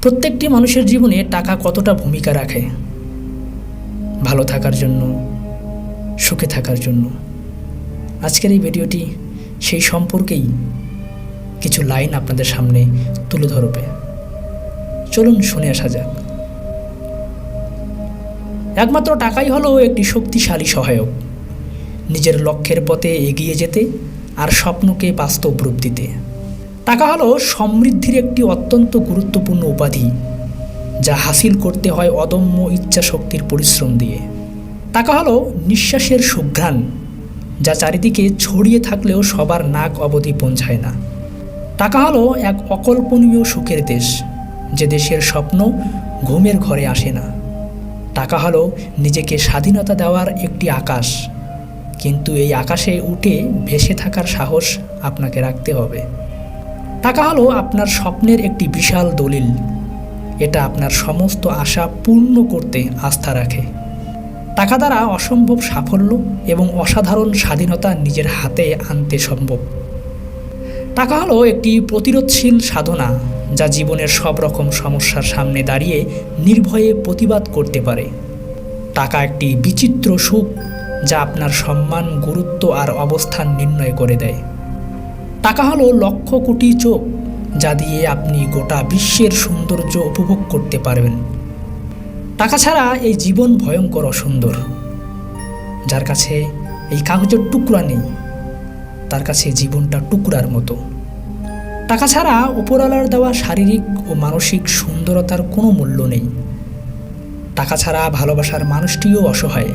প্রত্যেকটি মানুষের জীবনে টাকা কতটা ভূমিকা রাখে ভালো থাকার জন্য, সুখে থাকার জন্য। আজকের এই ভিডিওটি সেই সম্পর্কেই কিছু লাইন আপনাদের সামনে তুলে ধরবে। চলুন শুনে আসা যাক। একমাত্র টাকাই হলো একটি শক্তিশালী সহায়ক, নিজের লক্ষ্যের পথে এগিয়ে যেতে আর স্বপ্নকে বাস্তব রূপ দিতে। টাকা হলো সমৃদ্ধির একটি অত্যন্ত গুরুত্বপূর্ণ উপাধি, যা হাসিল করতে হয় অদম্য ইচ্ছাশক্তির পরিশ্রম দিয়ে। টাকা হলো নিঃশ্বাসের সুঘ্রাণ, যা চারিদিকে ছড়িয়ে থাকলেও সবার নাক অবধি পৌঁছায় না। টাকা হলো এক অকল্পনীয় সুখের দেশ, যে দেশের স্বপ্ন ঘুমের ঘরে আসে না। টাকা হলো নিজেকে স্বাধীনতা দেওয়ার একটি আকাশ, কিন্তু এই আকাশে উঠে ভেসে থাকার সাহস আপনাকে রাখতে হবে। টাকা হলো আপনার স্বপ্নের একটি বিশাল দলিল, এটা আপনার সমস্ত আশা পূর্ণ করতে আস্থা রাখে। টাকা দ্বারা অসম্ভব সাফল্য এবং অসাধারণ স্বাধীনতা নিজের হাতে আনতে সম্ভব। টাকা হলো একটি প্রতিরোধশীল সাধনা, যা জীবনের সব রকম সমস্যার সামনে দাঁড়িয়ে নির্ভয়ে প্রতিবাদ করতে পারে। টাকা একটি বিচিত্র সুখ, যা আপনার সম্মান, গুরুত্ব আর অবস্থান নির্ণয় করে দেয়। টাকা হলো লক্ষ কোটি চোখ, যা দিয়ে আপনি গোটা বিশ্বের সৌন্দর্য উপভোগ করতে পারবেন। টাকা ছাড়া এই জীবন ভয়ঙ্কর অসুন্দর। যার কাছে এই কাগজের টুকরা নেই, তার কাছে জীবনটা টুকরার মতো। টাকা ছাড়া উপরওয়ালার দেওয়া শারীরিক ও মানসিক সুন্দরতার কোনো মূল্য নেই। টাকা ছাড়া ভালোবাসার মানুষটিও অসহায়।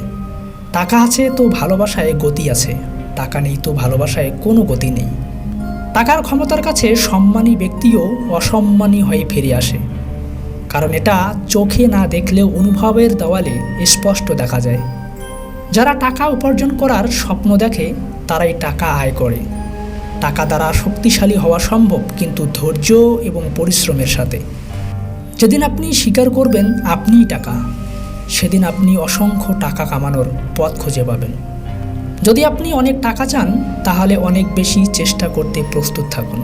টাকা আছে তো ভালোবাসায় গতি আছে, টাকা নেই তো ভালোবাসায় কোনো গতি নেই। টাকার ক্ষমতার কাছে সম্মানী ব্যক্তিও অসম্মানী হয়ে ফিরে আসে, কারণ এটা চোখে না দেখলেও অনুভবের দেওয়ালে স্পষ্ট দেখা যায়। যারা টাকা উপার্জন করার স্বপ্ন দেখে, তারাই টাকা আয় করে। টাকা দ্বারা শক্তিশালী হওয়া সম্ভব, কিন্তু ধৈর্য এবং পরিশ্রমের সাথে। যেদিন আপনি স্বীকার করবেন আপনিই টাকা, সেদিন আপনি অসংখ্য টাকা কামানোর পথ খুঁজে পাবেন। যদি আপনি অনেক টাকা চান, তাহলে অনেক বেশি চেষ্টা করতে প্রস্তুত থাকুন।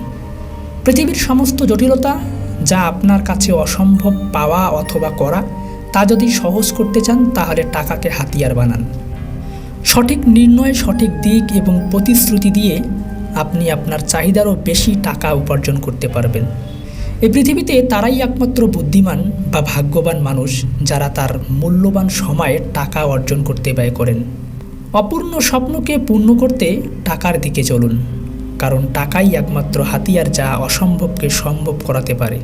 পৃথিবীর সমস্ত জটিলতা, যা আপনার কাছে অসম্ভব পাওয়া অথবা করা, তা যদি সহজ করতে চান, তাহলে টাকাকে হাতিয়ার বানান। সঠিক নির্ণয়, সঠিক দিক এবং প্রতিশ্রুতি দিয়ে আপনি আপনার চাহিদারও বেশি টাকা উপার্জন করতে পারবেন। এই পৃথিবীতে তারাই একমাত্র বুদ্ধিমান বা ভাগ্যবান মানুষ, যারা তার মূল্যবান সময়ে টাকা অর্জন করতে ব্যয় করেন। অপূর্ণ স্বপ্নকে পূর্ণ করতে টাকার দিকে চলুন, কারণ টাকাই একমাত্র হাতিয়ার, যা অসম্ভবকে সম্ভব করাতে পারে।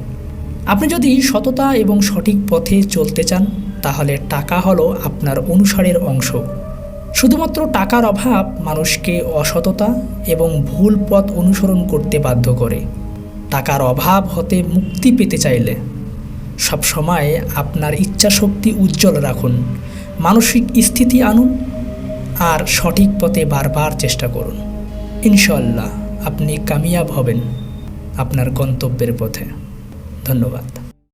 আপনি যদি সততা এবং সঠিক পথে চলতে চান, তাহলে টাকা হলো আপনার অনুসারের অংশ। শুধুমাত্র টাকার অভাব মানুষকে অসততা এবং ভুল পথ অনুসরণ করতে বাধ্য করে। টাকার অভাব হতে মুক্তি পেতে চাইলে সবসময় আপনার ইচ্ছাশক্তি উজ্জ্বল রাখুন, মানসিক স্থিতি আনুন আর সঠিক পথে বারবার চেষ্টা করুন। ইনশাআল্লাহ আপনি কামিয়াব হবেন আপনার গন্তব্যের পথে। ধন্যবাদ।